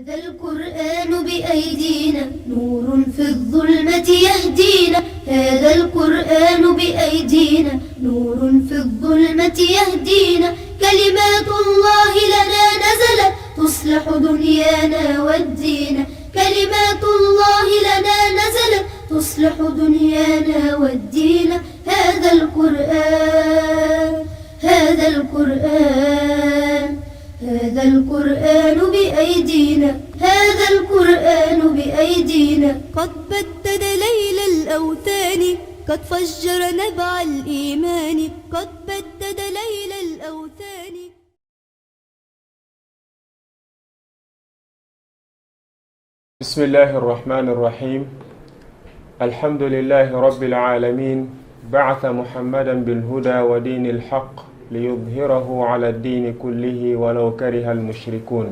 هذا القرآن بأيدينا نور في الظلمة يهدينا. هذا القرآن بأيدينا نور في الظلمة يهدينا. كلمات الله لنا نزلت تصلح دنيانا والدين. كلمات الله لنا نزلت تصلح دنيانا والدين. هذا القرآن هذا القرآن هذا القرآن بأيدينا. هذا القرآن بأيدينا. قد بدد ليل الأوثان قد فجر نبع الإيمان. قد بدد ليل الأوثان. بسم الله الرحمن الرحيم. الحمد لله رب العالمين. بعث محمدا بالهدى ودين الحق ليظهره على الدين كله ولو كره المشركون.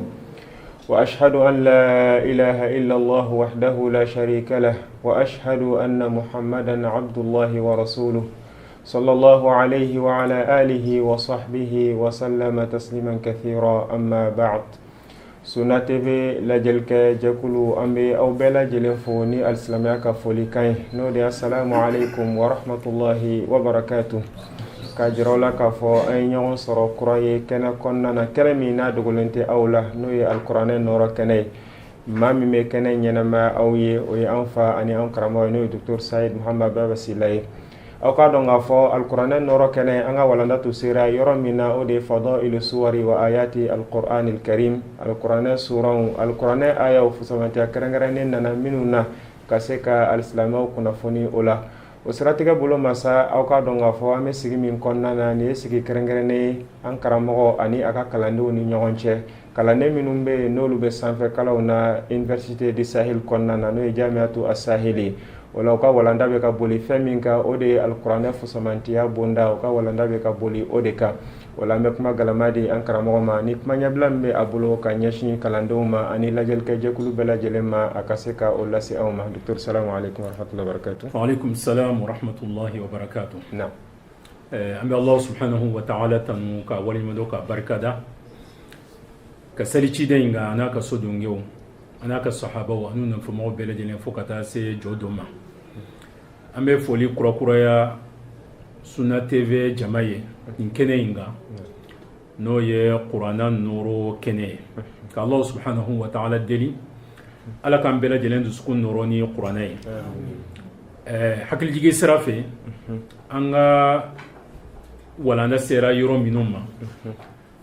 وأشهد أن لا إله إلا الله وحده لا شريك له. وأشهد أن محمدا عبد الله ورسوله صلى الله عليه وعلى آله وصحبه وسلم تسليما كثيرا. أما بعد. Sunna TV lajelke jakulu ambe au bela jelefoni alislamiyaka folikai no de assalamu alaikum wa rahmatullahi wa barakatuh. Kajirola kafo ay nyon soro kuraye kena konna na keremi na dugulente awla no ye alqur'ane noro kene mami me kene nyena ma awye o ye anfa ani an karamo no Dr. Said Muhammad Baba Silay aw ka donga fo alqur'ane noro kene anga walanda tu sira yoro mina o de fadailu suwari wa ayati alqur'an alkarim. Alqur'ane suran alqur'ane aya ufusamati akarangare nana minuna kaseka alislamaw kuna foni ola o siratiga bolo masa aw ka donga fo ame sigi min konna na ni sigi karangare an karamo ani aka kalande ni nyonche kalande minumbe nolu be sanfe kalawna université du Sahel konna na no jamiatu as-Sahili wala ka walanda be ka boli feminka ode alqur'ane fusamantiya bonda ka walanda be ka boli ode ka wala me kuma galamadi an karamo ma ni kuma nyablambe abulo ka nyashi kalandoma ani lajel ka jekulu bela jelema akaseka olasi awma. Dr. Assalamu alaykum wa rahmatullahi wa barakatuh. Wa alaykum assalam wa rahmatullahi wa barakatuh. Na ambi Allah subhanahu wa ta'ala tanu ka wali madoka barakada ka salici denga anaka sodungew anaka sahaba wa anuna fumo bela jelen fokata se jodoma. Ambe foli kura ya Sunna TV jamaye inkene inga no ye Qur'ana nuru kene ka Allah subhanahu wa ta'ala deli ala kan bela jelen sukun nuru ni Qur'ana hakil jige sirafe anga walanda sera yoro minuma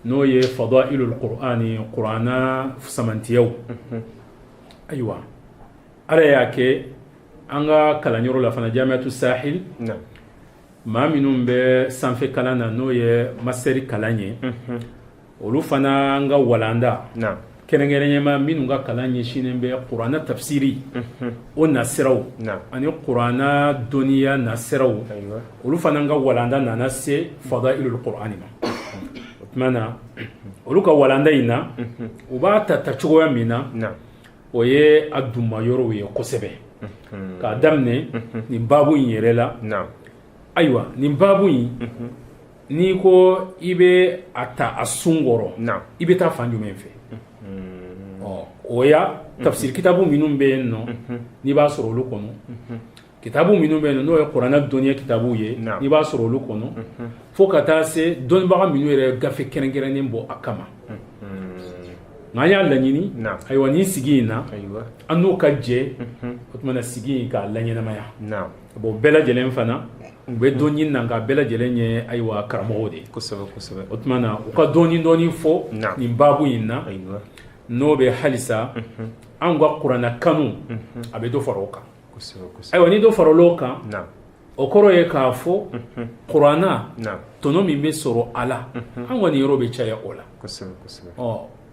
no ye fadailul Qur'ani Qur'ana fusamantiyaw aywa ala yake anga kalanyoro la fana jamiatu Sahil ma minum be sanfe kalana no ye maseri kalanye olu fana anga walanda kenengere ma minu nga kalanye shinembe Qur'ana tafsiri o nasiraw ani Qur'ana duniya nasiraw olu fana nga walanda nana se fadailul Qur'ani mana olu ka walanda ina uba tatachoya mina oye aduma yoro ye kosebe ka damne ni babu yerela aywa ni babu ni ko ibe ata asungoro ibe ta fanju menfe oya tafsir kitabu minum be no ni ba soro lu kono kitabu minum be no e Qur'ana dunya kitabu ye ni ba soro lu kono fo kata se don ba minu re gafe kerengere ni mbo akama nganya la nyini aywa ni sigina aywa anu kaje otmana sigi ka la nyina maya bo bela jelen fana be doni nanga bela jelen ye aywa karamode kusaba otmana uka doni fo ni babu inna aywa no be halisa angwa Qur'ana kanu abe do faroka kusaba aywa ni do faroloka okoro ye ka fo Qur'ana tono mi mesoro ala angwa ni robe chaya ola kusaba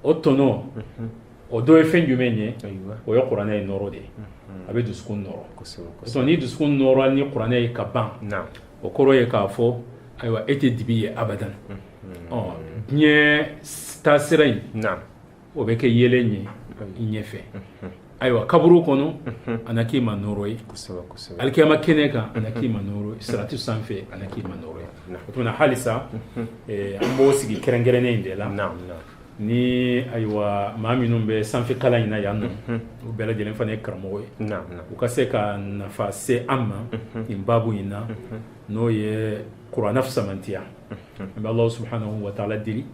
otono odo efenju menye o yo Qur'ana e noro de abe duskun noro so ni duskun noro ni Qur'ana e kaban o koro ye ka fo aywa ete dibiye abadan nye stasirai o be ke yelenye nyefe aywa kaburu kono anaki manoro yi alkiyama keneka anaki manoro siratu sanfe anaki manoro yi otuna halisa ambo sigi kerengere ne indela ni aywa maa minnu bɛ sanfɛ kalan in na yan nɔ u bɛɛ lajɛlen fana ye karamɔgɔ ye u ka se ka nafa se an ma nin babu in na n'o ye kuranɛ fisamantiya an bɛ Alahu subhanahu wa ta'ala deli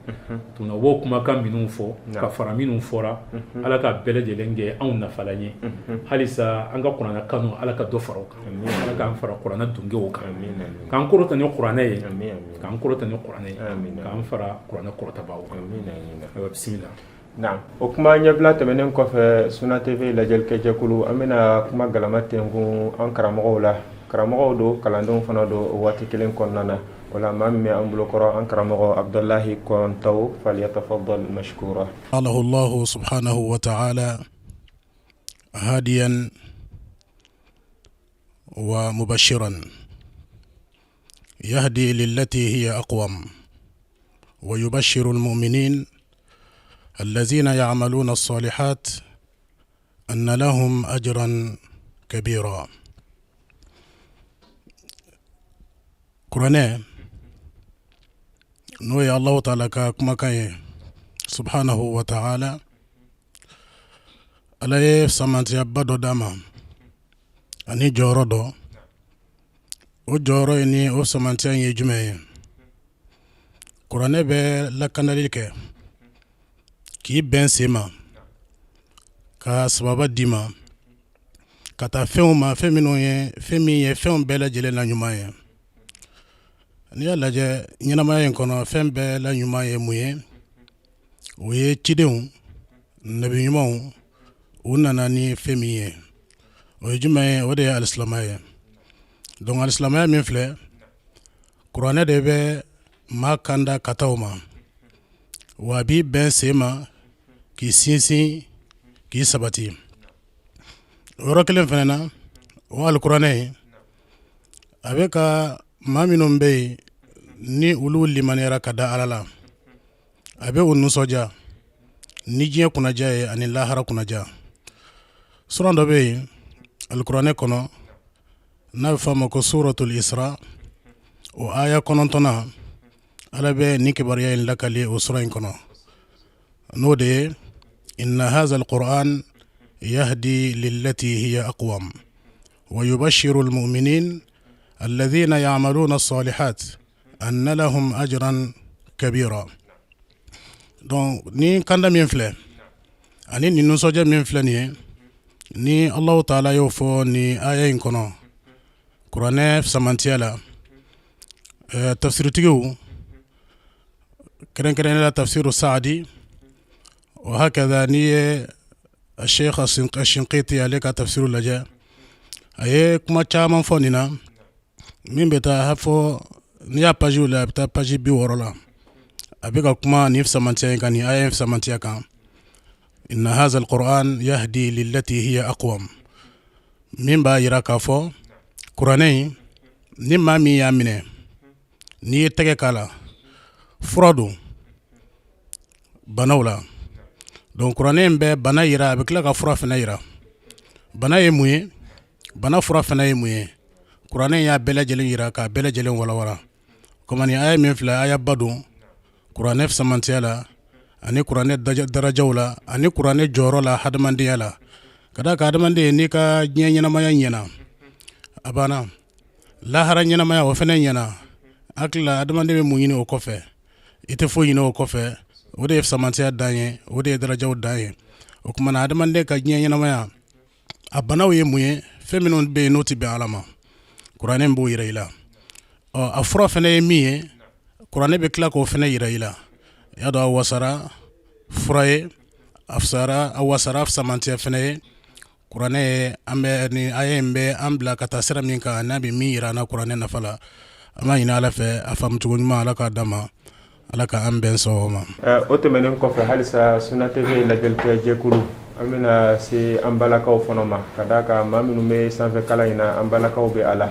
tuna wo kumakan minnu fɔ ka fara minnu fɔra ala ka bɛɛ lajɛlen kɛ anw nafalan ye halisa an ka kuranɛ kanu ala ka dɔ fara o kan ala k'an fara kuranɛ dunkew kan k'an kɔrɔta ni kuranɛ ye k'an kɔrɔta ni kuranɛ ye k'an fara kuranɛ kɔrɔtabaw kan bisimila. Naam, o kuma ɲɛbila tɛmɛnen kɔfɛ Suna TV lajɛlikɛ jɛkulu an bɛna kuma galama tɛnku an karamɔgɔw la. Karamɔgɔw do kalandenw fana do o waati kelen kɔnɔna na. Wala maa min bɛ an bolokɔrɔ an karamɔgɔ Abdullahi Kɔntaw falyatafaddal mashkura. قاله الله سبحانه وتعالى هاديا ومبشرا يهدي للتي هي أقوم ويبشر المؤمنين الذين يعملون الصالحات أن لهم أجرا كبيرا. قرآن نوي الله تعالى كما كان سبحانه وتعالى عليه سمانتي بدو داما أني جورو دو o jɔyɔrɔ ye ni o samantiya ye jumɛn ye kuranɛ bɛ lakanali kɛ k'i bɛn sen ma ka sababa di ma ka taa fɛnw ma fɛn min ye fɛnw bɛɛ lajɛlen la ɲuman ye n'i y'a lajɛ ɲɛnamaya in kɔnɔ fɛn bɛɛ la ɲuman ye mun ye o ye cidenw nabi ɲumanw u nana ni fɛn min ye o ye jumɛn ye o de ye alisilamaya ye donc alisilamaya min filɛ kuranɛ de bɛ maa kanda ka taa o ma wa a b'i bɛn sen ma k'i sinsin k'i sabati o yɔrɔ kelen fana na o alikuranɛ a bɛ ka maa minnu bɛ yen ni olu limaniyara ka da ala la a bɛ o nisɔndiya ni diɲɛ kunnaja ye ani lahara kunnaja suran dɔ bɛ yen alikuranɛ kɔnɔ n'a bɛ f'a ma ko suratul isra o aya 9 ala bɛ nin kibaruya in lakali o sura in kɔnɔ n'o de ye inna hadha alquran yahdi lillati hiya aqwam wa yubashshiru almu'minin alladhina ya'maluna as-salihat anna lahum ajran kabira. Donc ni kanda min filɛ ani ni nisɔndiya min filɛ nin ye ni Allahu ta'ala y'o fɔ ni aya in kɔnɔ kuranɛ samantiya la tafsiritigiw kɛrɛnkɛrɛnnen la tafsiru Saadi o hakɛda n'i ye Sheikh Shinqiti ale ka tafsiru lajɛ a ye kuma caman fɔ nin na min bɛ taa fɔ n'i y'a pajiw la a bɛ taa paji 60 la a bɛ ka kuma nin samantiya in kan nin aya in samantiya kan inna hadha alquran yahdi lillati hiya aqwam min b'a yira k'a fɔ kuranɛ in ni maa min y'a minɛ n'i ye tɛgɛ k'a la fura don banaw la donc kuranɛ in bɛ bana yira a bɛ tila ka fura fana yira bana ye mun ye bana fura fana ye mun ye kuranɛ in y'a bɛɛ lajɛlen yira k'a bɛɛ lajɛlen walawala comme nin aya min filɛ aya ba don kuranɛ samantiya la ani kuranɛ darajaw la ani kuranɛ jɔyɔrɔ la hadamadenya la ka da ka hadamaden n'i ka diɲɛ ɲɛnamaya ɲɛna a banna lahara ɲɛnamaya o fana ɲɛna hakili la hadamaden bɛ mun ɲini o kɔfɛ i tɛ foyi ɲini o kɔfɛ o de ye samantiya dan ye o de ye darajaw dan ye o tuma na hadamaden ka diɲɛ ɲɛnamaya a banaw ye mun ye fɛn minnu bɛ yen n'o tɛ bɛn ala ma kuranɛ b'o yira i la a fura fana ye min ye kuranɛ bɛ tila k'o fana yira i la y'a dɔn a wasara fura ye a fisara a wasara samantiya fana ye kuranɛ ye an bɛ ni aya in bɛ an bila ka taa sira min kan n'a bɛ min yira an na kuranɛ nafa la an b'a ɲini ala fɛ a faamucogo ɲuman ala k'a d'a ma ala ka an bɛn sɔn o ma. O tɛmɛnen kɔfɛ halisa Suna TV lajɛlikɛ jɛkulu an bɛna se an balakaw fana ma ka d'a kan maa minnu bɛ sanfɛ kalan in na an balakaw bɛ a la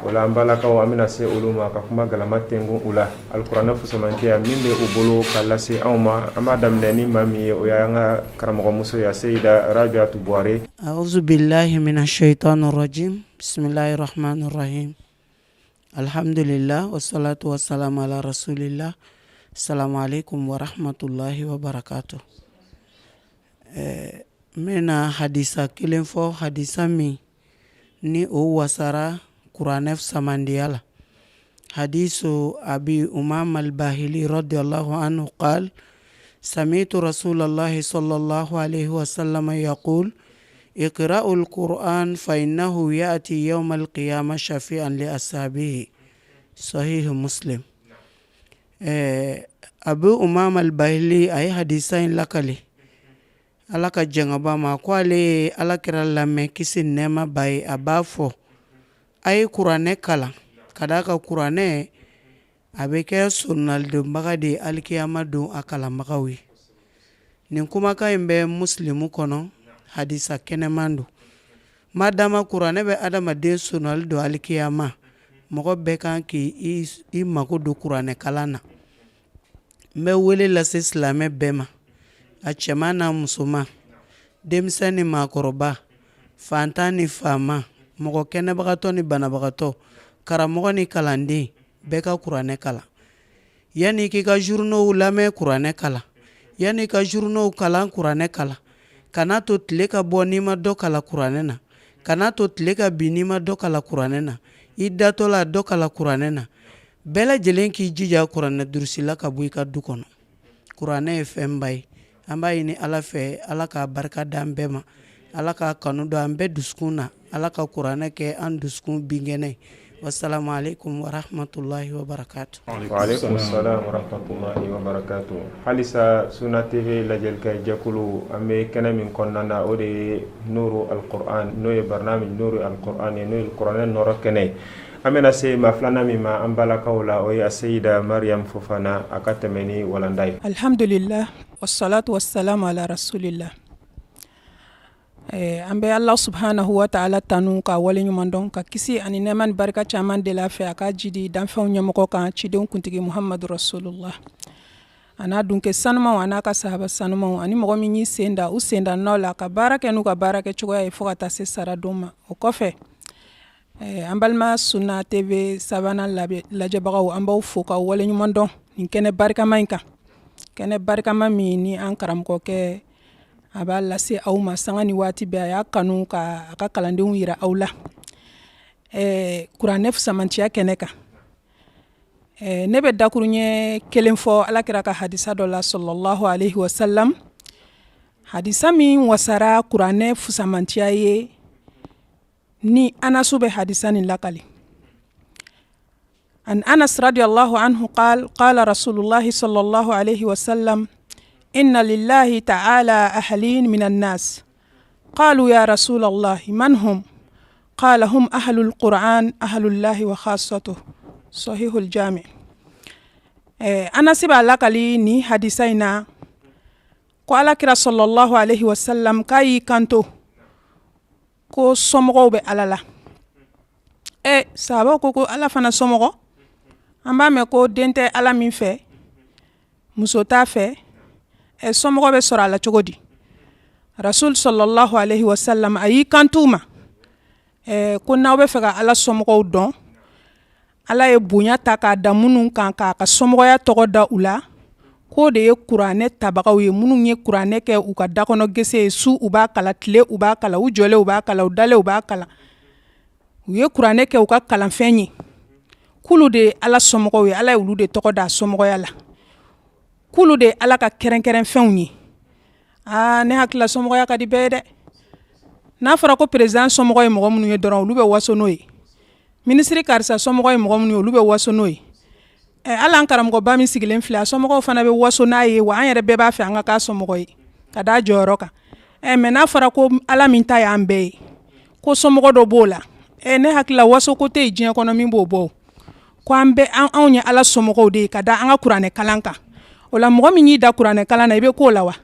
o la an balakaw an bɛna se olu ma ka kuma galama tɛngun u la alikuranɛ fusamantiya min bɛ u bolo ka lase anw ma an b'a daminɛ ni maa min ye o y'an ka karamɔgɔmuso ya Seyida Rabiatu Buware. A'udhu billahi minash shaitanir rajim. Bismillahir rahmanir rahim. Alhamdulillah wassalatu wassalamu ala rasulillah Assalamu alaikum wa rahmatullahi wa barakatuh. Mena hadisa kelen fɔ hadisa min ni o wasara kuranɛ samandiya la. hadisu abi umam al-bahili radiyallahu anhu qal sami'tu rasulallahi sallallahu alaihi wasallam yaqul اقرأوا القرآن فإنه يأتي يوم القيامة شفيعا لأصحابه صحيح مسلم. Abu Umam al-Bahili ay hadisain lakali alaka jangaba ma ko ale alakira lame kisi nema bay abafo ay Qur'ane kala kadaka Qur'ane abeke sunnal de bagadi alkiyama do akala magawi nin kuma ka imbe muslimu kono hadisa kenemandu madama Qur'ane be adama de sunnal do alkiyama mogo be kan ki i mago do Qur'ane kalana me wele la silamɛ bɛɛ ma a cɛman n'a musoman denmisɛn ni maakɔrɔba fantan ni faama mɔgɔ kɛnɛbagatɔ ni banabagatɔ karamɔgɔ ni kalanden bɛɛ ka Qur'ane kala yanni k'i ka journaux lamɛn Qur'ane kala yanni ka journaux kalan Qur'ane kala kana to tile ka bɔ n'i ma dɔ kala Qur'ane na kana to tile ka bin n'i ma dɔ kala Qur'ane na i datɔ la dɔ kala Qur'ane na bɛɛ lajɛlen k'i jija Qur'ane durusila ka bɔ i ka du kɔnɔ. Qur'ane ye fɛnba ye an b'a ɲini Ala fɛ Ala ka barika d'an bɛɛ ma Ala ka kanu don an bɛɛ dusukun na Ala ka Qur'ane kɛ an dusukun binkɛnɛ. Wassalamu alaikum wa rahmatullahi wa barakatuh. Wa alaikum salam wa rahmatullahi wa barakatuh. Halisa Sunna TV lajɛlikɛ jɛkulu an bɛ kɛnɛ min kɔnɔna na o de ye Nuru al-Qur'an n'o ye barnaamij Nuru al-Qur'an ye n'o ye Qur'ane nɔrɔ kɛnɛ ye. An bɛna se maa filanan min ma an balakaw la o ye Sayida Mariam Fofana a ka tɛmɛ ni walanda ye. Alhamdulillah wassalatu wassalamu ala rasulillah. An bɛ Ala subhanahu wa ta'ala tanu ka waleɲuman dɔn ka kisi ani nɛɛma ni barika caman de la fɛ a ka jidi danfɛnw ɲɛmɔgɔ kan cidenw kuntigi Muhammadu rasulullah a n'a dunkɛ sanumaw a n'a ka sahaba sanumaw ani mɔgɔ min y'i sen da u senda nɔ la ka baara kɛ n'u ka baara kɛ cogoya ye fo ka taa se sara don ma. O kɔfɛ an balima Sunna TV sabanan lajɛbagaw an b'aw fo ka waleɲuman dɔn nin kɛnɛ barikama in kan kɛnɛ barikama min ni an karamɔgɔkɛ a b'a lase aw ma sanga ni waati bɛɛ a y'a kanu ka a ka kalandenw yira aw la Kuranɛ samantiya kɛnɛ kan. Ne bɛ dakuruɲɛ kelen fɔ Alakira ka hadisa dɔ la sallallahu alaihi wasallam hadisa min wasara Kuranɛ samantiya ye ni Anasu bɛ hadisa nin lakali. An Anas radiyallahu anhu qala Rasulullahi sallallahu alaihi wasallam inna lillahi ta'ala ahlin minan nas qalu ya Rasulallah man hum qala hum ahlul Qur'an ahlullahi wa khassatuh sahihul jami'. Anas b'a lakali ni hadisa ina ko Alakira sallallahu alaihi wasallam k'a y'i kanto ko somɔgɔw bɛ Ala la. Sahabaw ko Ala fana somɔgɔ an b'a mɛn ko den tɛ Ala min fɛ muso t'a fɛ somɔgɔ bɛ sɔrɔ a la cogo di. Rasul sallallahu alaihi wasallam a y'i kanto ma ko n'aw bɛ fɛ ka Ala somɔgɔw dɔn Ala ye bonya ta k'a da minnu kan k'a ka somɔgɔya tɔgɔ da u la k'o de ye Kuranɛ tabagaw ye minnu ye Kuranɛ kɛ u ka dakɔnɔ gese ye su u b'a kala tile u b'a kala u jɔlen u b'a kala u dalen u b'a kala u ye Kuranɛ kɛ u ka kalanfɛn ye k'olu de ye Ala somɔgɔw ye Ala ye olu de tɔgɔ da somɔgɔya la k'olu de ye Ala ka kɛrɛnkɛrɛn fɛnw ye. Ne hakila somɔgɔya ka di bɛɛ ye dɛ. N'a fɔra ko président somɔgɔ ye mɔgɔ minnu ye dɔrɔn olu bɛ waso n'o ye ministre karisa somɔgɔ ye mɔgɔ minnu ye olu bɛ waso n'o ye Ala an karamɔgɔba min sigilen filɛ a somɔgɔw fana bɛ waso n'a ye wa an yɛrɛ bɛɛ b'a fɛ an ka k'a somɔgɔ ye ka da jɔyɔrɔ kan mais n'a fɔra ko Ala min ta y'an bɛɛ ye ko somɔgɔ dɔ b'o la ne hakila waso ko tɛ diɲɛ kɔnɔ min b'o bɔ ko an bɛ anw ye Ala somɔgɔw de ye ka da an ka Kuranɛ kalan kan. O la mɔgɔ min y'i da Kuranɛ kalan na i bɛ k'o la wa.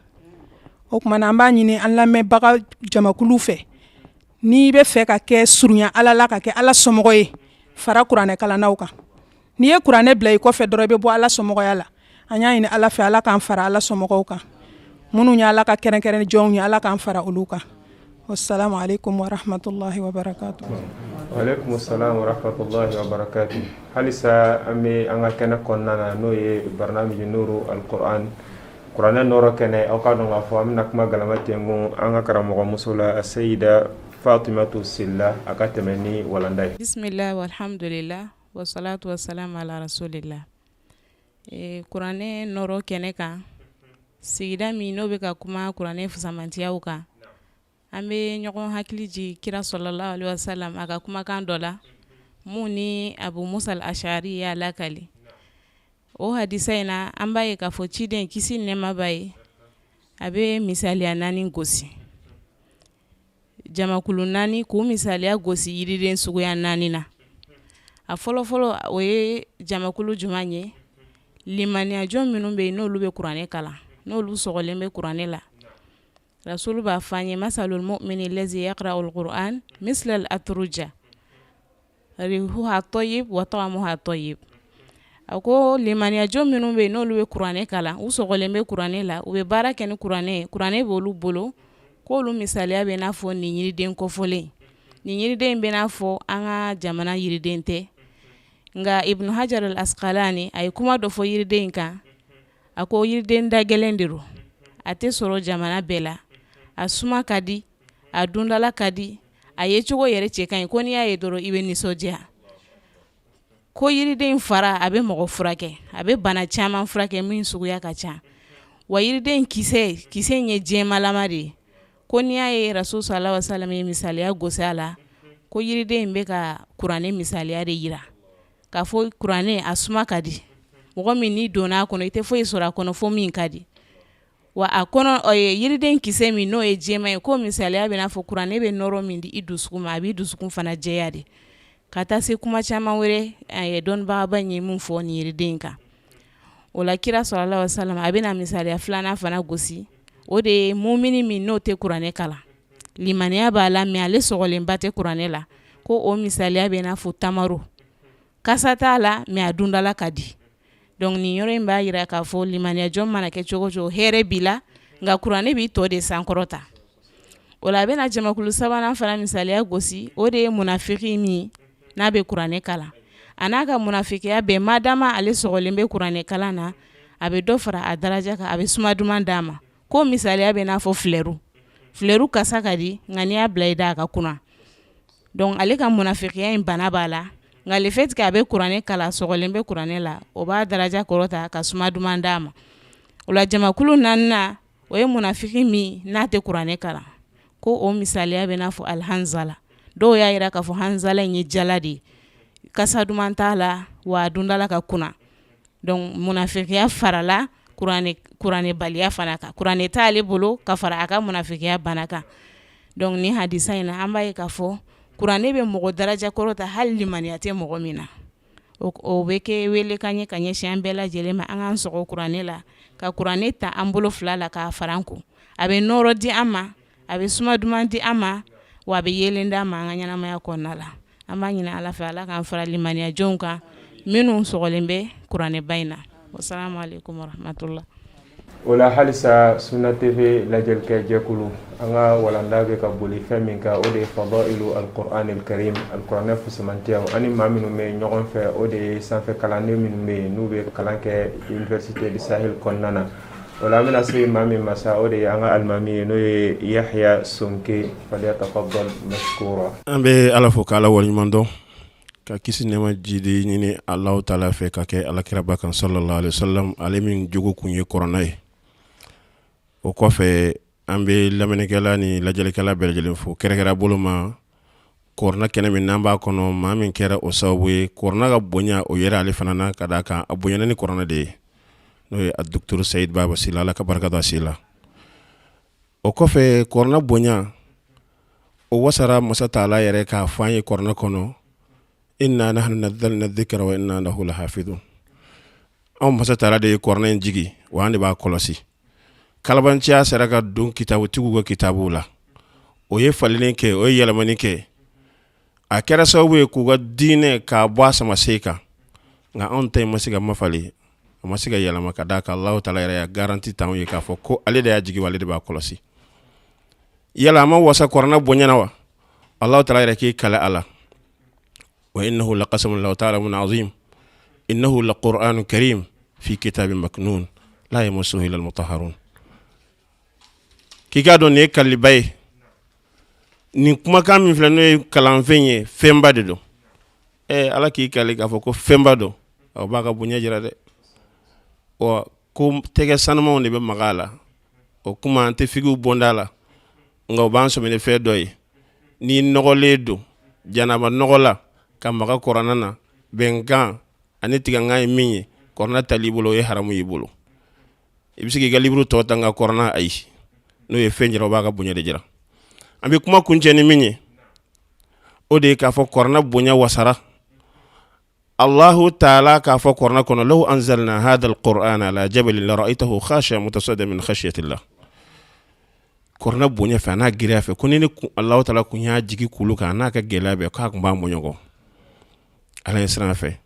O tuma na an b'a ɲini an lamɛnbaga jamakulu fɛ n'i bɛ fɛ ka kɛ surunya Ala la ka kɛ Ala somɔgɔ ye fara Kuranɛ kalannaw kan. N'i ye Kuranɛ bila i kɔfɛ dɔrɔn i bɛ bɔ Ala somɔgɔya la. An y'a ɲini Ala fɛ Ala k'an fara Ala somɔgɔw kan minnu ye Ala ka kɛrɛnkɛrɛn jɔnw ye Ala k'an fara olu kan. Wassalamu alaikum wa rahmatullahi wa barakatuh. وعليكم السلام ورحمة الله وبركاته. هل سأمي أنا كنا كنا نوي برنامج نور القرآن قرآن نور كنا أقعد نغفو أمنا كما قلمت ينغو أنا كرم ومسولة السيدة فاطمة السلة أكتمني ولنداي. بسم الله والحمد لله والصلاة والسلام على رسول الله. قرآن نور كنا سيدة مينو بك كما قرآن فسمانتياوكا ambe ɲɔgɔn hakili ji kira sallallahu alaihi wasallam aka kumakan dɔ la mun ni Abu Musa al-Ashari y'a lakali. O hadisa in na an b'a ye k'a fɔ ciden kisi nɛɛma b'a ye a bɛ misaliya 4 gosi, jamakulu 4 k'u misaliya gosi yiriden suguya 4 na. A fɔlɔfɔlɔ o ye jamakulu juman ye? Limaniya jɔn minnu bɛ yen n'olu bɛ kuranɛ kalan, n'olu sɔgɔlen bɛ kuranɛ la. Rasul b'a fɔ an ye masalul mu'mini lazi yaqra'ul Qur'an mislal atruja rihuha tayyib wa ta'amuha tayyib. A ko limaniya jɔn minnu bɛ yen n'olu bɛ kuranɛ kalan, u sɔgɔlen bɛ kuranɛ la, u bɛ baara kɛ ni kuranɛ, kuranɛ b'olu bolo, k'olu misaliya bɛ n'a fɔ nin yiriden kɔfɔlen. Nin yiriden bɛ n'a fɔ an ka jamana yiriden tɛ. Nka Ibn Hajar al-Asqalani a ye kuma dɔ fɔ yiriden kan. A ko yiriden da gɛlɛn de don, a tɛ sɔrɔ jamana bɛɛ la. A suma ka di, a dundala ka di, a ye cogo yɛrɛ cɛ ka ɲi, ko n'i y'a ye dɔrɔn i bɛ nisɔndiya. Ko yiriden fara a bɛ mɔgɔ furakɛ, a bɛ bana caman furakɛ min suguya ka ca. Wa yiriden kisɛ in ye jɛmalama de ye. Ko n'i y'a ye Rasul sallallahu alaihi wasallam ye misaliya gosi a la, ko yiriden in bɛ ka kuranɛ misaliya de yira. K'a fɔ kuranɛ a suma ka di, mɔgɔ min n'i donna a kɔnɔ i tɛ foyi sɔrɔ a kɔnɔ fo min ka di. Wa a kɔnɔ yiriden kisɛ min n'o ye jɛma ye, ko misaliya bɛ n'a fɔ kuranɛ bɛ nɔrɔ min di i dusukun ma, a b'i dusukun fana jɛya de. Ka taa se kuma caman wɛrɛ a ye dɔnnibagaba ye mun fɔ nin yiriden kan. O la kira sallallahu alaihi wasallam a bɛna misaliya 2nan fana gosi, o de ye mumini min n'o tɛ kuranɛ kalan, limaniya b'a la mais ale sɔgɔlenba tɛ kuranɛ la, ko o misaliya bɛ n'a fɔ tamaro, kasa t'a la mais a dundala ka di. Donc nin yɔrɔ in b'a yira k'a fɔ limaniya jɔn mana kɛ cogo cogo hɛrɛ b'i la, nka kuranɛ b'i tɔ de sankɔrɔta. O la a bɛna jamakulu 3nan fana misaliya gosi, o de ye munafiki min n'a bɛ kuranɛ kalan. A n'a ka munafikiya bɛɛ madama ale sɔgɔlen bɛ kuranɛ kalan na, a bɛ dɔ fara a daraja kan, a bɛ suma duman d'a ma. Ko misaliya bɛ n'a fɔ filɛru kasa ka di, nka n'i y'a bila i da a ka kunna. Donc ale ka munafikiya in bana b'a la, nka le fait que a bɛ kuranɛ kalan, sɔgɔlen bɛ kuranɛ la, o b'a daraja kɔrɔta ka suma duman d'a ma. O la jamakulu 4nan o ye munafiki min n'a tɛ kuranɛ kalan, ko o misaliya bɛ n'a fɔ alhanzala. Dɔw y'a yira k'a fɔ hanzala in ye jala de ye, kasa duman t'a la wa a dundala ka kunna. Donc munafikiya farala kuranɛ baliya fana kan, kuranɛ t'ale bolo ka fara a ka munafikiya bana kan. Donc ni hadisa in na an b'a ye k'a fɔ kuranɛ bɛ mɔgɔ daraja kɔrɔta hali limaniya tɛ mɔgɔ min na. O bɛ kɛ wele kan ye ka ɲɛsin an bɛɛ lajɛlen ma, an k'an sɔgɔ kuranɛ la, ka kuranɛ ta an bolo 2 la k'a fara an kun. A bɛ nɔrɔ di an ma, a bɛ suma duman di an ma, wa a bɛ yelen d'a ma an ka ɲɛnamaya kɔnɔna la. An b'a ɲini Ala fɛ, Ala k'an fara limaniya jɔnw kan minnu sɔgɔlen bɛ kuranɛba in na. Wassalamu alaikum warahmatullah. O la halisa Sunna TV lajɛlikɛ jɛkulu an ka walanda bɛ ka boli fɛn min kan, o de ye fadailu al-Qur'an al-Karim, al-Kuranɛ fusamantiyaw ani maa minnu bɛ ɲɔgɔn fɛ, o de ye sanfɛ kalanden minnu bɛ yen n'u bɛ kalan kɛ Université du Sahel kɔnɔna na. O la an bɛna se maa min ma sa, o de ye an ka alimami ye n'o ye Yahya Sonke, falyatafaddal mashkura. An bɛ Ala fo k'Ala waleɲuman dɔn, ka kisi nɛɛma jidi ɲini Alahu taala fɛ ka kɛ alakiraba kan sallallahu alaihi wasallam, ale min jogo kun ye kɔrɔna ye. O kɔfɛ an bɛ lamɛnnikɛla ni lajɛlikɛla bɛɛ lajɛlen fo, kɛrɛkɛrɛn bolo ma kɔrɔna kɛnɛ min n'an b'a kɔnɔ, maa min kɛra o sababu ye kɔrɔna ka bonya o yɛrɛ ale fana na, ka d'a kan a bonyana ni kɔrɔna de ye, n'o ye Dr Sayid Baba Sila, Ala ka barika don a si la. O kɔfɛ kɔrɔna bonya o wasara masa taala yɛrɛ k'a fɔ an ye kɔrɔna kɔnɔ, inna nahnu nazzalna dhikra wa inna lahu lahafidun. Anw masa taala de ye kɔrɔna in jigi, wa an de b'a kɔlɔsi. Kalabanciya sera ka don kitabutigiw ka kitabuw la, o ye falelen kɛ, o ye yɛlɛmani kɛ, a kɛra sababu ye k'u ka diinɛ k'a bɔ a samaseen kan, nka anw ta in ma se ka mafali, a ma se ka yɛlɛma, ka d'a kan Alahu taala yɛrɛ ya garanti t'anw ye k'a fɔ ko ale de y'a jigi wa ale de b'a kɔlɔsi. Yala a ma wasa kɔrɔna bonyana wa? Alahu taala yɛrɛ k'i kale a la, وإنه لقسم الله تعالى من عظيم إنه لقرآن كريم في كتاب مكنون لا يمسه إلا المطهرون kika don ne kalli bay ni kuma kan min fila no kalan fenye femba de do ala ki kalli ka fo ko femba do o baga bunya jira de o ko tege sanama on be magala o kuma ante figu bondala nga ban so mene fe doy ni nogole do janaba nogola ka maga korana na bengan ani tiga ngai minye korona talibulo e haramu yibulo ibisigi ga libru to tanga korona ay no ye fenjira baga bunya de jira ambi kuma kunje ni minye o de ka fo korona bunya wasara الله تعالى كافو كورنا كنا لو أنزلنا هذا القرآن على جبل لرأيته خاشع متصدع من خشية الله كورنا بونيا فانا غرافه كوني الله تعالى كونيا جيكي كولوكا انا كغلابه كاك مبامونيغو على اسلام فه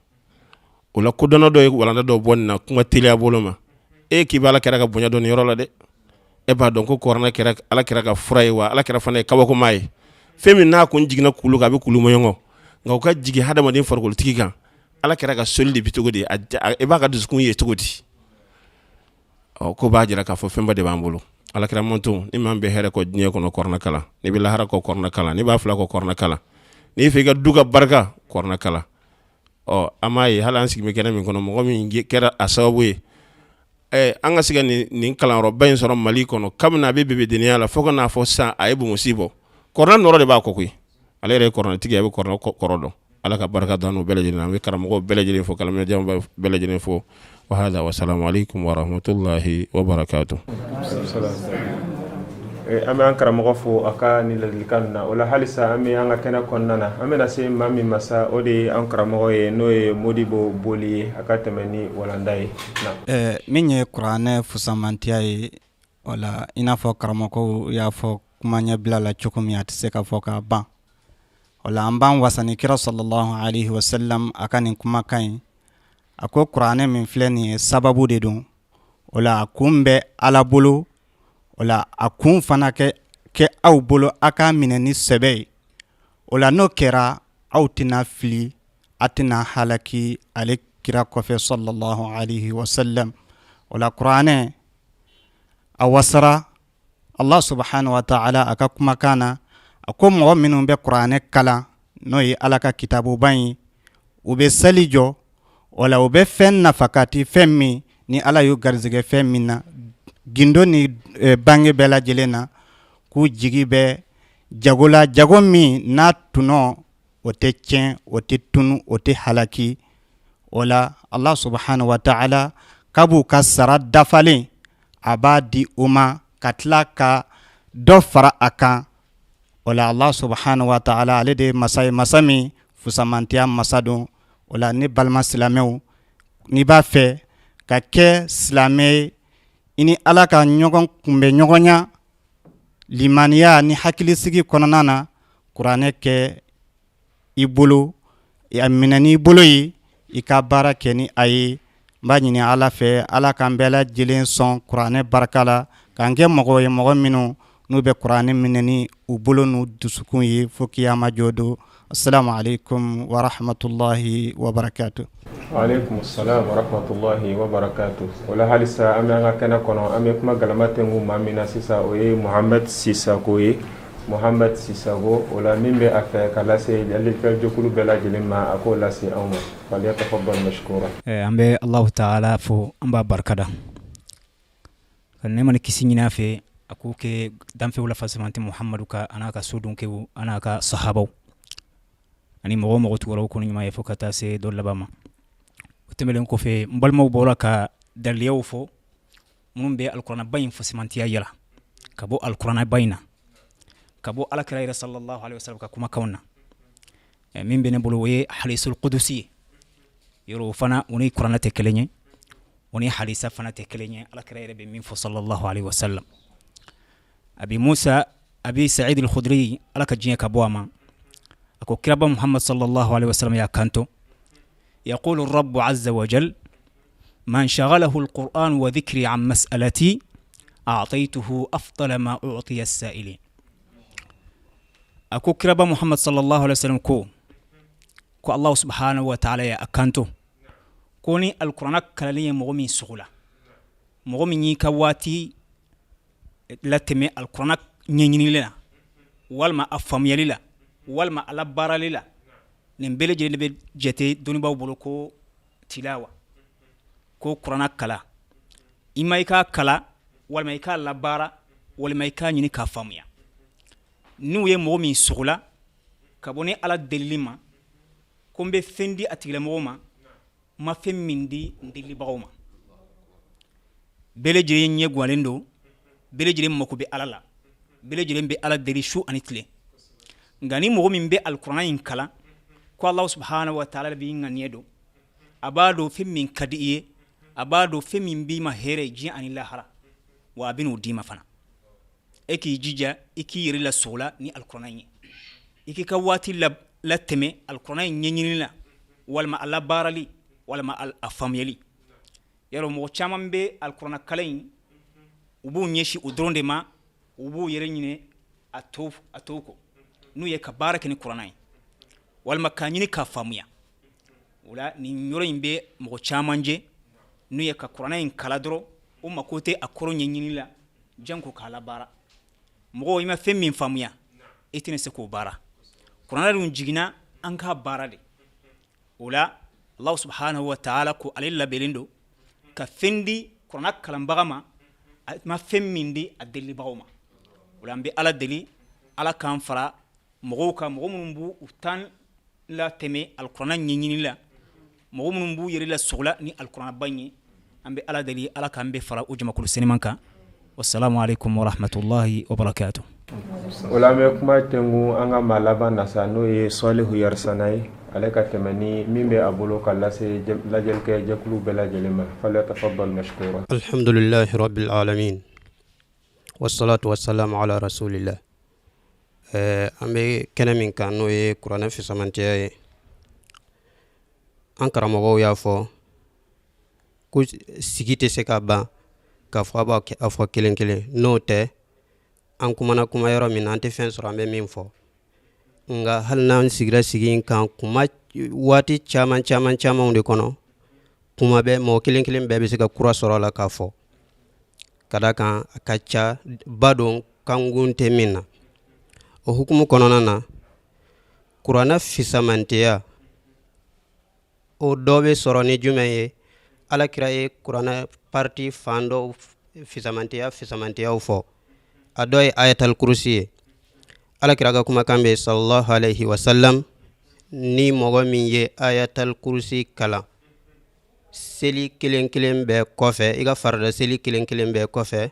ولا كودنا دو ولا دو بonna kuma tilia boloma kibala kera ka bonya do ni yorola de ba donc korna kera ala kera ka furaywa ala kera fane kawako mai femi na kun jigina kuluka be kulumo yongo ngawka jigi hadama din farkol tikikan ala kera ka soldi bitugodi ba ka duskun ye tugodi ko ba jira ka fo femba de bambolo ala kera monto ni mambe here ko nye kono korna kala ni bi lahara ko korna kala ni ba fla ko korna kala ni fi ga duga barka korna kala amai halan sigi me kena min kono mo mi kera asabu an ga siga ni kala ro bayin soro mali kono kamna be be deniya la foko na fo sa ayibu musibo korna noro de ba ko kuy ala re korna tigi abe korna korodo ala ka barka danu belejina we karamo belejina fo kala me jamba belejina fo wa hada wa assalamu alaikum wa rahmatullahi wa barakatuh ame an karamo fo aka ni ladilkan na wala halisa ame an kana konnana ame na se mami masa odi an karamo e no e modibo boli aka temeni wala ndai na minye qur'ane fusamantiya e wala ina fo karamo ko ya fo kumanya bilala chukumi atse ka fo ka ba wala amban wasani kira sallallahu alaihi wasallam akanin kuma kai ako qur'ane min fleni sababu de don wala akumbe ala bolo wala akun fana ke aw bolo aka mineni sebe wala no kera aw tina fili atina halaki ale kira kofe sallallahu alaihi wasallam wala qur'ane awasara Allah subhanahu wa ta'ala aka kuma kana ako mo minun be qur'ane kala no yi alaka kitabu bayi ube salijo wala ube fen nafakati femmi ni ala yu garzige femmina gindo ni bange bela jelena ku jigi be jagola jagomi na tuno ote chen ote tunu ote halaki wala Allah subhanahu wa ta'ala kabu kasara dafale abadi uma katlaka dofara aka wala Allah subhanahu wa ta'ala alede masami fusamantiya masado wala ni balma silameu ni ba fe ka ke silame ini ala ka ɲɔgɔn kunbɛ ɲɔgɔnya limaniya ni hakilisigi kɔnɔna na kuranɛ kɛ i bolo a minɛni i bolo ye i ka baara kɛ ni a ye n b'a ɲini ala fɛ ala k'an bɛɛ lajɛlen sɔn kuranɛ barika la k'an kɛ mɔgɔ ye mɔgɔ minnu n'u bɛ kuranɛ minɛni u bolo n'u dusukun ye fo kiyama jɔ don assalamu alaikum wa rahmatullahi wa barakatuh. Alaikum assalam wa rahmatullahi wa barakatuh. Wala halisa ame anga kana kono ame kuma galamate ngu mamina sisa oye Muhammad Sisako ye Muhammad Sisako wala mimbe afa kala se dalil fel jokulu bela jelima ako lasi awma fal yatafaddal mashkura. Ambe Allah ta'ala fo amba barkada. Kan ne man kisinyina fe ako ke dan fe wala fasamanti Muhammadu ka anaka sudun ke anaka sahabau ani mogo tuwara ko nyuma ye fokata se do labama temelen ko fe mbalmo bola ka daliyaw fo mun be alqur'ana bayin fo simantiya yala kabo alqur'ana bayina kabo alakira sallallahu alaihi wasallam ka kuma kauna min be ne bolo ye hadisul qudusi yoro fana woni qur'ana te kelenye woni hadisa fana te kelenye alakira be min fo sallallahu alaihi wasallam abi musa abi sa'id al-khudri alaka jinya kabwama أكو كرب محمد صلى الله عليه وسلم يا كانتو يقول الرب عز وجل من شغله القرآن وذكري عن مسألتي أعطيته أفضل ما أعطي السائلين أكو كرب محمد صلى الله عليه وسلم كو ko Allah subhanahu wa ta'ala ya akanto ko ni alqur'ana kalali ye mogo min sugula mogo min yi ka wati lateme alqur'ana nyenyini la walma afamyali la walma ala barali la nin bele jeli be jete doni baw bolo ko tilawa ko qur'ana kala imay ka kala walma ka la bara walma ka nyini ka famya nu ye mogo min sugula kaboni ala delima kombe fendi atigla mogo ma fem mindi ndili bawma bele jere nye gwalendo bele jere mako be alala bele jere be ala deri shu anitle ngani mogo min be alquran in kala ko Allah subhanahu wa ta'ala bi nganiedo abado fem min kadiye abado fem min bi ma here ji anila hara wa binu dima fana eki jija iki yiri la sola ni alquran iki ka wati la teme alquran nyenyini la walma alla barali walma al afamyali yaro mo chaman be alquran kalain ubu nyeshi udronde ma ubu yere nyine atoko nu ye ka baraka ni quran walma kanyini ka famya wala ni yoro imbe mo chamanje nu ye ka quran kala dro umma kote akoro nyenyini la janko kala bara mo yima femmin famya etine se ko bara quran dun jigina an ka bara de wala Allah subhanahu wa ta'ala ko alilla belindo ka fendi quran kalam bagama ma femmindi adeli bagoma wala mbe ala deli ala kan fara mo ka mo mumbu utan la teme alquran nyinyini la mo mumbu yiri la sugla ni alquran banyi ambe ala deli ala kan be fara ujuma kul senimanka wassalamu alaikum wa rahmatullahi wa barakatuh. Wala me kuma tengu anga malaba nasa no ye Salihu Yarsanai alaka temani mimbe abulo kala se lajel ke jakulu bela jelema fala tafaddal mashkura. Alhamdulillahi rabbil alamin wassalatu wassalamu ala rasulillah. Ambe kene min kan no ye Qur'an fi samantiye an karamogo ya fo ku sigite se ka ba ka fo ba afo kelen no te an kumana kuma yoro min ante fen sura me min fo nga hal nan sigira sigin kan kuma wati chaman de kono kuma be mo kelen be se ka kura sura la ka fo kada kan akacha badon kangunte minna o hukumu kono na Qur'ana fi samantiya o dobe soro ni jumeye ala kiraye Qur'ana parti fando fi samantiya fo adoy ayatul kursi ala kiraga kuma kambe sallallahu alaihi wasallam ni mogo min ye ayatul kursi kala seli kelen be kofe iga farda seli kelen be kofe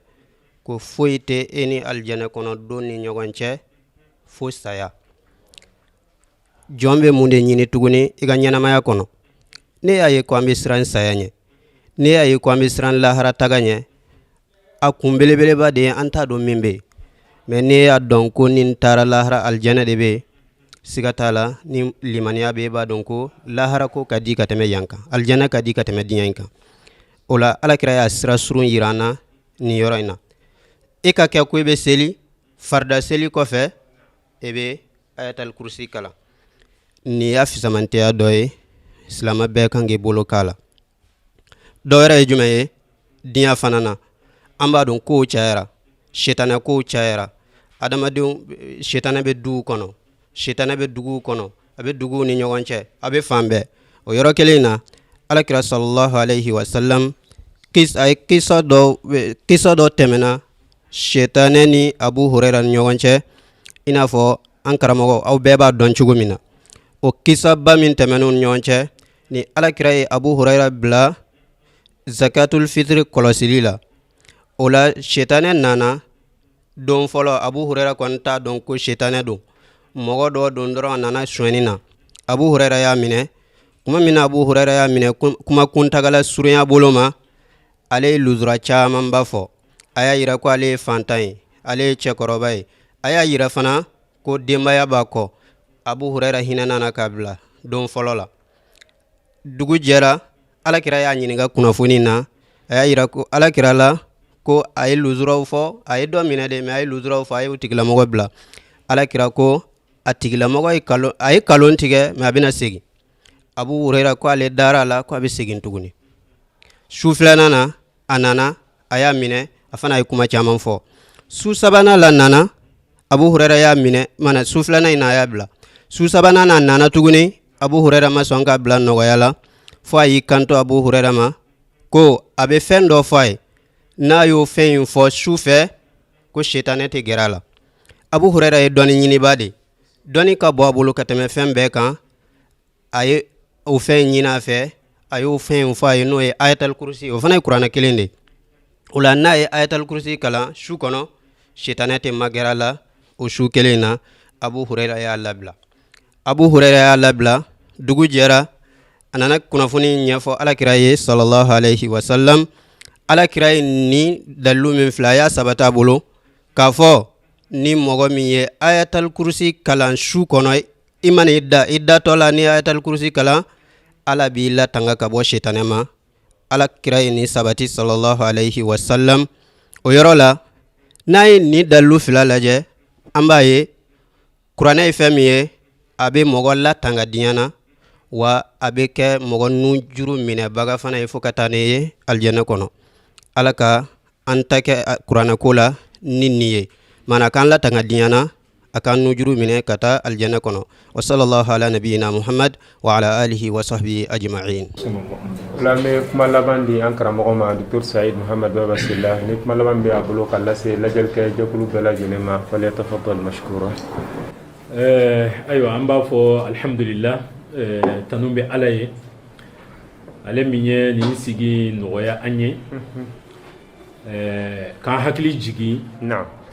ko foyite eni aljana kono doni nyogonche fo saya jombe munde nyini tuguni iga nyana maya kono ne aye ko ambe sran sayanye ne aye ko ambe sran lahara taganye akumbelebele ba de anta do mimbe mais ne adon ko nin tara lahara aljana de be sigatala ni limaniya be ba don ko lahara ko kadi kateme yanka aljana kadi kateme dinyanka ola ala kira ya sira surun yirana ni yoroina e ka ke ko be seli farda seli ko fe ebe ayatul kursi kala ni afi samante adoy islama be kange bolo kala doyra jumaye dinya fanana amba don ko chaira shetana ko chaira adama de shetana be du kono shetana be dugu kono abe dugu ni nyogonche abe fambe o yoro kelina ala kira sallallahu alaihi wasallam kisa do temena shetane ni Abu Hurairah nyogonche inafo ankaramogo au beba don chugumina o kisa ba min temenu nyogonche ni ala kira Abu Hurairah bla zakatul fitr kolosilila ola shetane nana don folo Abu Hurairah konta don ko shetane do mogo do don doro nana shwenina Abu Hurairah ya mine kuma mina Abu Hurairah ya mine kuma kuntagala surunya boloma ale luzura chaman bafo aya yira ko ale fantai ale chekorobai aya yira fana ko dembaya bako Abu Hurairah hinana na kabla don folo la dugu jera ala kira ya nyiniga kunafuni na aya yira ko ala kira la ko ay luzura fo ay do mina de me ay luzura fo ay utigla mogo bla ala kira ko atigla mogo ay kalon tige me abina segi Abu Huraira ko ale dara la ko abe segin tuguni. Su filanan na a nana a y'a minɛ a fana ye kuma caman fɔ. Su sabanan la nana Abu Huraira y'a minɛ mana su filanan in na a y'a bila. Su sabanan na nana tuguni Abu Huraira ma sɔn ka bila nɔgɔya la fo a y'i kanto Abu Huraira ma ko a bɛ fɛn dɔ fɔ a ye n'a y'o fɛn in fɔ su fɛ ko setanɛ tɛ gɛrɛ a la. Abu Huraira ye dɔnni ɲiniba de. Dɔnni ka bɔ a bolo ka tɛmɛ fɛn bɛɛ kan. A ye o fɛn ɲini a fɛ a y'o fɛn fɔ a ye n'o ye ayatal kursi o fana ye kuranɛ kelen de. O la n'a ye ayatal kursi kalan su kɔnɔ setanɛ tɛ magɛrɛ a la o su kelen na Abu Huraira y'a labila. Abu Huraira y'a labila dugu jɛra a nana kunnafoni ɲɛfɔ alakira ye sallallahu alayhi wa sallam. Alakira ye ni dalilu min filɛ a y'a sabati a bolo k'a fɔ ni mɔgɔ min ye ayatal kursi kalan su kɔnɔ i mana i datɔ la ni ayatal kursi kalan Ala b'i latanga ka bɔ setanɛ ma. Alakira ye ni sabati sallallahu alayhi wa sallam. O yɔrɔ la n'a ye ni dalilu fila lajɛ an b'a ye kuranɛ ye fɛn min ye a bɛ mɔgɔ latanga diɲɛ na wa a bɛ kɛ mɔgɔ nun juru minɛbaga fana ye fo ka taa ne ye aljɛnɛ kɔnɔ. Ala ka an ta kɛ kuranɛ ko la ni nin ye mana k'an latanga diɲɛ na a k'an nun juru minɛ ka taa aljɛnɛ kɔnɔ. Wa sallallahu ala nabiyina Muhammad wa ala alihi wa sahbihi ajma'in. Lambe kuma laban di an karamɔgɔ ma Dr. Saïd Mohamed Baba Silla ni kuma laban bɛ a bolo ka lase lajɛlikɛ jɛkulu bɛɛ lajɛlen ma falyatafaddal mashkura. Ayiwa an b'a fɔ alhamdulillah tanu bɛ Ala ye ale min ye nin sigi nɔgɔya an ye k'an hakili jigin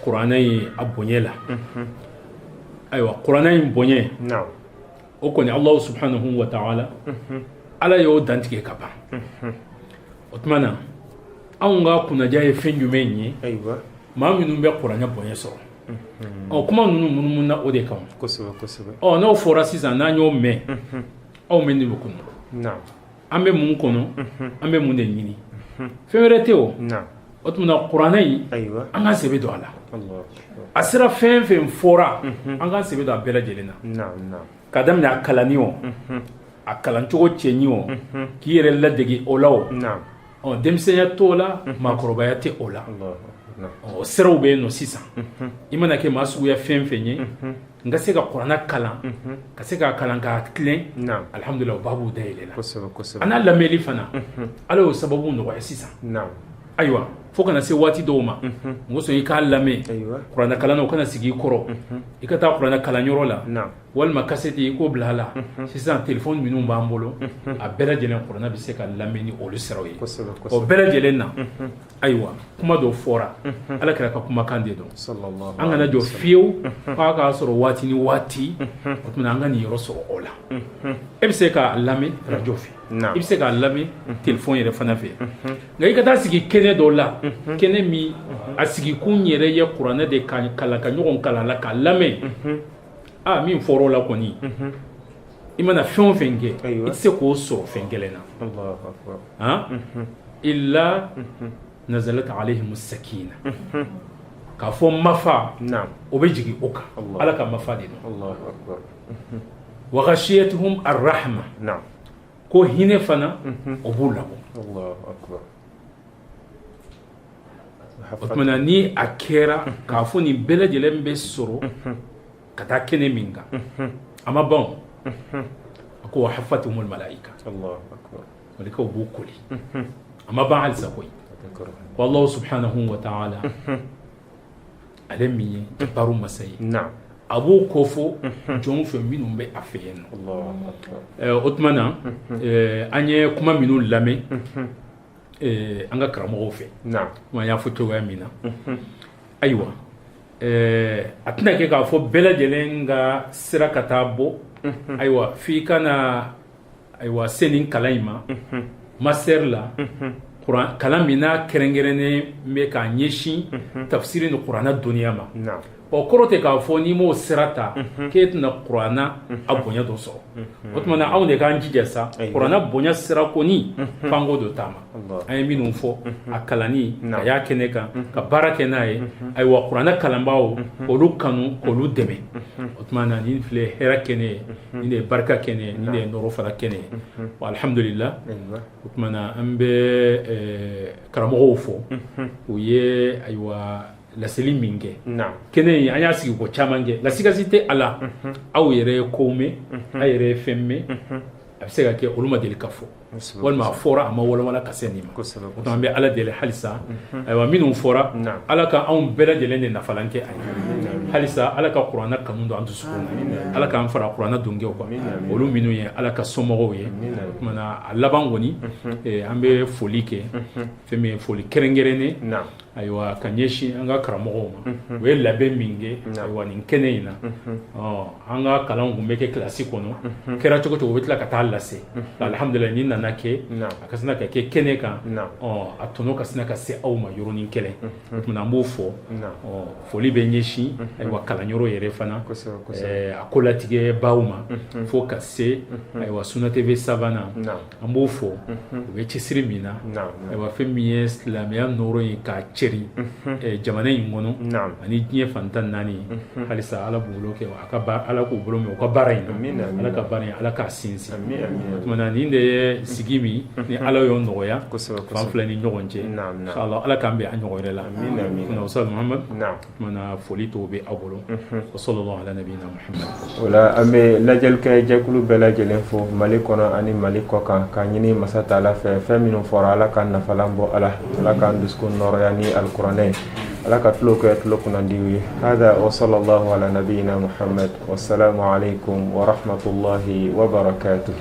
kuranɛ in a bonya la. Ayiwa kuranɛ in bonya o kɔni Allah subhanahu wa ta'ala Ala y'o dantigɛ ka ban. O tuma na anw ka kunnaja ye fɛn jumɛn ye maa minnu bɛ kuranɛ bonya sɔrɔ. Kuma ninnu munumunu na o de kan. N'aw fɔra sisan n'an y'o mɛn aw mɛn de bɛ kɔnɔ. An bɛ mun kɔnɔ an bɛ mun de ɲini. Fɛn wɛrɛ tɛ o. O tuma na kuranɛ in an ka sɛbɛn don a la. A sera fɛn fɛn fɔra an ka sɛbɛn don a bɛɛ lajɛlen na. Ka daminɛ a kalanni o a kalancogo cɛɲi o k'i yɛrɛ ladege o la o. Denmisɛnya t'o la maakɔrɔbaya tɛ o la. O siraw bɛ yen nɔ sisan i mana kɛ maa suguya fɛn fɛn ye n ka se ka kuranɛ kalan ka se k'a kalan k'a tilen alhamdulillah o baabu dayɛlɛ la a n'a lamɛnli fana Ala y'o sababu nɔgɔya sisan ayiwa fo kana se waati dɔw ma n ko sɔn i k'a lamɛn kuranɛ kalan na o kana sigi i kɔrɔ i ka taa kuranɛ kalanyɔrɔ la walima kasɛti i k'o bila a la sisan telefɔni minnu b'an bolo a bɛɛ lajɛlen kuranɛ bɛ se ka lamɛn ni olu siraw ye o bɛɛ lajɛlen na ayiwa kuma dɔ fɔra Ala kɛra ka kumakan de dɔn an kana jɔ fiyewu f'a k'a sɔrɔ waati ni waati o tuma an ka nin yɔrɔ sɔrɔ o la e bɛ se k'a lamɛn radio fɛ i bɛ se k'a lamɛn telefɔni yɛrɛ fana fɛ nka i ka taa sigi kɛnɛ dɔ la kɛnɛ min a sigikun yɛrɛ ye kuranɛ de kalan ka ɲɔgɔn kalan la k'a lamɛn min fɔra o la kɔni i mana fɛn o fɛn kɛ i tɛ se k'o sɔrɔ fɛn kelen na illa nazalat alayhim sakina k'a fɔ mafa o bɛ jigin o kan Ala ka mafa de don wa ghashiyatuhum ar-rahma ko hinɛ fana o b'u labɔ o tuma na ni a kɛra k'a fɔ nin bɛɛ lajɛlen bɛ sɔrɔ ka taa kɛnɛ min kan a ma ban a ko wa hafathumul malaika malikaw b'u koli a ma ban halisa koyi wallahu subhanahu wa ta'ala ale min ye baro masa ye a b'o ko fɔ jɔn fɛ minnu bɛ a fɛ yen nɔ o tuma na an ye kuma minnu lamɛn an ka karamɔgɔw fɛ kuma an y'a fɔ cogoya min na ayiwa a tɛna kɛ k'a fɔ bɛɛ lajɛlen ka sira ka taa bɔ ayiwa f'i kana ayiwa se nin kalan in ma master la kalan min n'a kɛrɛnkɛrɛnnen bɛ k'a ɲɛsin tafsiri ni kuranɛ dɔnniya ma o kɔrɔ tɛ k'a fɔ n'i m'o sira ta k'e tɛna kuranɛ a bonya dɔ sɔrɔ o tuma na anw de k'an jija sa kuranɛ bonya sira kɔni f'an k'o dɔ taama an ye minnu fɔ a kalanni a y'a kɛnɛ kan ka baara kɛ n'a ye ayiwa kuranɛ kalanbaaw olu kanu k'olu dɛmɛ otmana nin file hera kene ni de barka kene ni de noro fara kene wa alhamdulillah otmana ambe karamo fo u ye aywa la selim minge kene anya sigi ko chamange la sigazite ala aw yere kome ayere femme absega ke uluma del kafo wal ma fora ama wala kasenima to ambe ala del halisa aywa minum fora ala ka on bela del ne nafalanke ay halisa ala ka qur'ana kanundo antu sukuna ala ka fara qur'ana dunge ko olu minu ye ala ka somogo ye mana laban woni ambe folike femme foli kerengerene aywa kanyeshi anga karamogo ma we labe minge aywa nin keneina anga kalan gumbe ke classique kono kera choko to wetla ka talla se alhamdulillah ni nanake akasna ka ke keneka atono kasna ka se awma yoroni kele muna mbofo foli be nyeshi aywa kalanyoro yere fana akola tige bauma fo ka se aywa suna tv savana mbofo we chisiri mina aywa femiye islamia noro ka jamana in ngono ani diɲɛ fantan naani halisa ala bolo kɛ ala k'u bolo mɛn u ka baara in na ala ka baara in ala k'a sinsin tumana nin de ye sigi min ni ala y'o nɔgɔya fan fila ni ɲɔgɔn cɛ inshallah ala k'an bɛn a ɲɔgɔn wɛrɛ la tuma ustaz muhammad tumana foli tɔw bɛ aw bolo wa sallallahu ala nabiyina muhammad wala an bɛ lajɛlikɛ jɛkulu bɛɛ lajɛlen fo mali kɔnɔ ani mali kɔ kan k'a ɲini masa taala fɛ fɛn minnu fɔra ala ka nafalan bɔ ala k'an dusukun nɔrɔya ni القرآن لك أتلوك نديوي هذا وصلى الله على نبينا محمد والسلام عليكم ورحمة الله وبركاته.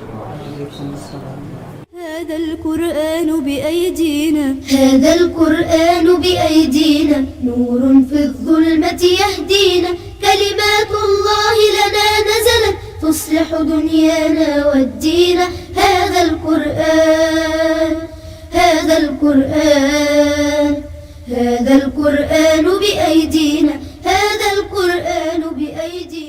هذا القرآن بأيدينا هذا القرآن بأيدينا نور في الظلمة يهدينا كلمات الله لنا نزلت تصلح دنيانا والدين هذا القرآن هذا القرآن هذا القرآن بأيدينا هذا القرآن بأيدينا